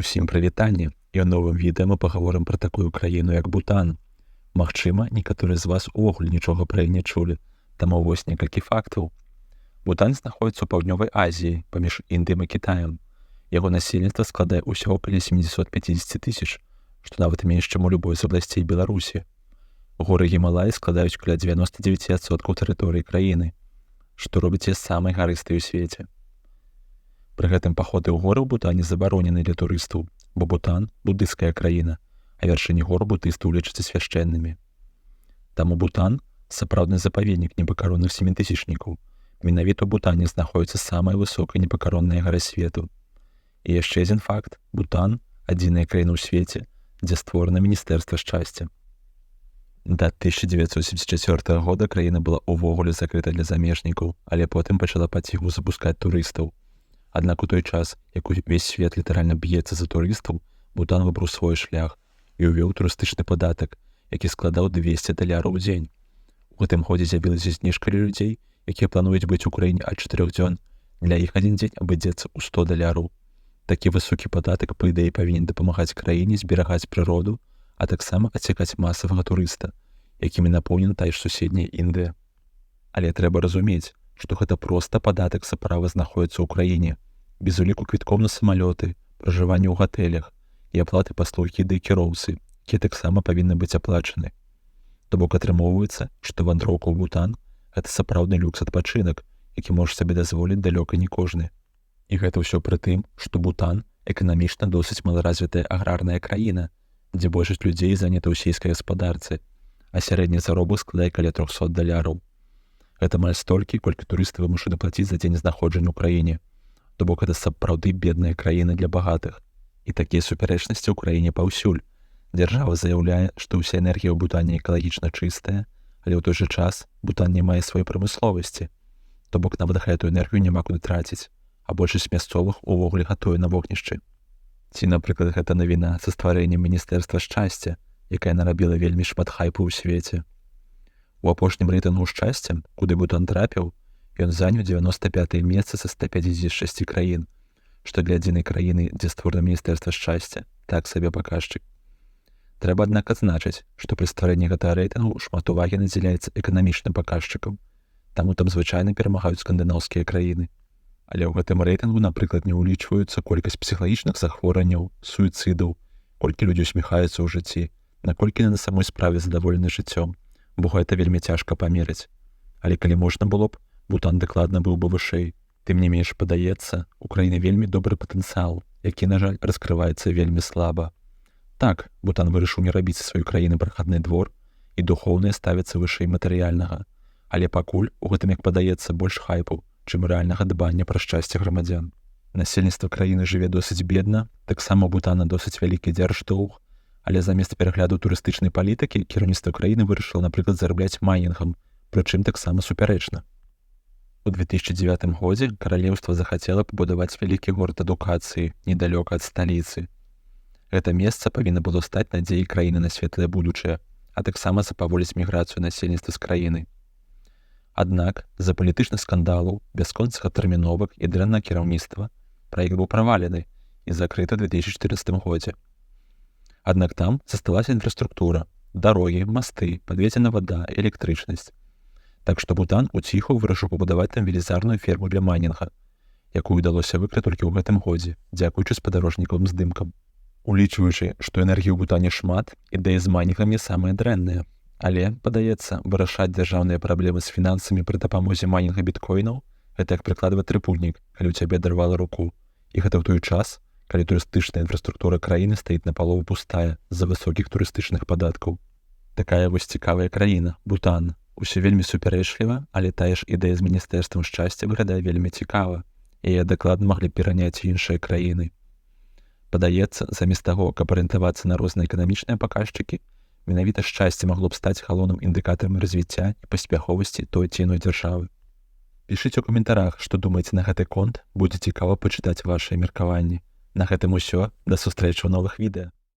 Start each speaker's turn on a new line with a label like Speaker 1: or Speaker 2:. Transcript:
Speaker 1: Усім прывітанне, і ў новым відэа мы пагаворым пра такую краіну, як Бутан. Магчыма, некаторыя з вас увогуле нічога пра яе не чулі, таму вось некалькі фактаў. Бутан знаходзіцца ў паўднёвай Азіі, паміж Індыем і Кітаем. Яго насельніцтва складае ўсяго каля 750 тысяч, што нават менш, чым у любой з абласцей Беларусі. Горы Гімалаі складаюць каля 99% тэрыторыі краіны, што робіць яе самай гарыстай у свеце. Пры гэтым паходы ў горы ў Бутане забаронены для турыстаў, бо Бутан – буддысцкая краіна, а вяршыні гор буддыстаў лічацца свяшчэннымі. Таму Бутан – сапраўдны запаведнік непакаронных семітысячнікаў. Менавіта ў Бутане знаходзіцца самая высокая непакаронная гара свету. І яшчэ адзін факт – Бутан – адзіная краіна ў свеце, дзе створана міністэрства шчасця. Да 1974 года краіна была ўвогуле закрыта для замежнікаў, але потым пачала паціху запускаць турыстаў. Аднак у той час, як увесь свет літаральна б'ецца за турыстаў, Бутан выбраў свой шлях і ўвёў турыстычны падатак, які складаў $200 у дзень. У гэтым годзе з'явілася зніжка для людзей, якія плануюць быць у краіне ад 4 дзён. Для іх адзін дзень абыдзецца ў $100. Такі высокі падатак, па ідэі, павінен дапамагаць краіне зберагаць прыроду, а таксама адцякаць масавага турыста, якімі напоўнена тая ж суседняя Індыя. Але трэба разумець, што гэта проста падатак за права знаходзіцца ў краіне, без уліку квіткоў на самалёты, пражывання ў гатэлях і аплаты паслуг гіда і кіроўцы, якія таксама павінны быць аплачаны. То бок атрымоўваецца, што вандроўка ў Бутан – гэта сапраўдны люкс-адпачынак, які можа сабе дазволіць далёка не кожны. І гэта ўсё пры тым, што Бутан эканамічна досыць маларазвітая аграрная краіна, дзе большасць людзей занята ў сельскай гаспадарцы, а сярэдні заробак складае каля $300. Гэта амаль столькі, колькі турысты вымушаны плаціць за дзень знаходжання ў краіне. То бок гэта сапраўды бедная краіна для багатых. І такія супярэчнасці ў краіне паўсюль. Дзяржава заяўляе, што ўся энергія ў Бутане экалагічна чыстая, але ў той жа час Бутан не мае сваёй прамысловасці. То бок нават гэтую энергію няма куды траціць, а большасць мясцовых увогуле гатуе на вогнішчы. Ці, напрыклад, гэта навіна са стварэннем міністэрства шчасця, якая нарабіла вельмі шмат хайпу ў свеце. У апошнім рэйтынгу шчасця, куды Бутан трапіў, ён заняў 95-е месца са 156 краін, што для адзінай краіны, дзе створана міністэрства шчасця, так сабе паказчык. Трэба, аднак, адзначыць, што пры стварэнні гэтага рэйтынгу шмат увагі надзяляецца эканамічным паказчыкам, таму там звычайна перамагаюць скандынаўскія краіны. Але ў гэтым рэйтынгу, напрыклад, не ўлічваюцца колькасць псіхалагічных захворванняў, суіцыдаў, колькі людзей усміхаюцца ў жыцці, наколькі на самой справе задаволены жыццём, бо гэта вельмі цяжка памерыць. Але калі можна было б, Бутан дакладна быў бы вышэй. Тым не менш, падаецца, у краіны вельмі добры патэнцыял, які, на жаль, раскрываецца вельмі слаба. Так, Бутан вырашыў не рабіць сваёй краіны прахадны двор, і духоўнае ставіцца вышэй матэрыяльнага. Але пакуль у гэтым, як падаецца, больш хайпу, чым рэальнага дбання пра шчасце грамадзян. Насельніцтва краіны жыве досыць бедна, таксама у Бутана досыць вялікі дзярждоўг, але замест перагляду турыстычнай палітыкі кіраўніцтва краіны вырашыла, напрыклад, зарабляць майнінгам, прычым таксама супярэчна. У 2009 годзе каралеўства захацела пабудаваць вялікі горад адукацыі недалёка ад сталіцы. Гэта месца павінна было стаць надзеяй краіны на светлае будучае, а таксама запаволіць міграцыю насельніцтва з краіны. Аднак, з-за палітычных скандалаў, бясконцых адтэрміновак і дрэннага кіраўніцтва праект быў правалены і закрыты ў 2014 годзе. Аднак там засталася інфраструктура, дарогі, масты, падведзена вада, электрычнасць. Так што Бутан уціху вырашыў пабудаваць там велізарную ферму для майнінга, якую ўдалося выкрыць толькі ў гэтым годзе, дзякуючы спадарожнікавым здымкам. Улічваючы, што энергіі ў Бутане шмат, ідэя з майнінгам не самая дрэнная. Але, падаецца, вырашаць дзяржаўныя праблемы з фінансамі пры дапамозе майнінга біткоінаў – гэта як прыкладваць трыпульнік, калі ў цябе адарвала руку. І гэта ў той час, калі турыстычная інфраструктура краіны стаіць напалову пустая з-за высокіх турыстычных падаткаў. Такая вось цікавая краіна, Бутан. Усё вельмі супярэчліва, але тая ж ідэя з міністэрствам шчасця выглядае вельмі цікава, і яе дакладна маглі пераняць іншыя краіны. Падаецца, замест таго, каб арыентавацца на розныя эканамічныя паказчыкі, менавіта шчасце магло б стаць галоўным індыкатарам развіцця і паспяховасці той ці іной дзяржавы. Пішыце ў каментарах, што думаеце на гэты конт, будзе цікава пачытаць вашыя меркаванні. На гэтым усё, да сустрэчы ў новых відэа.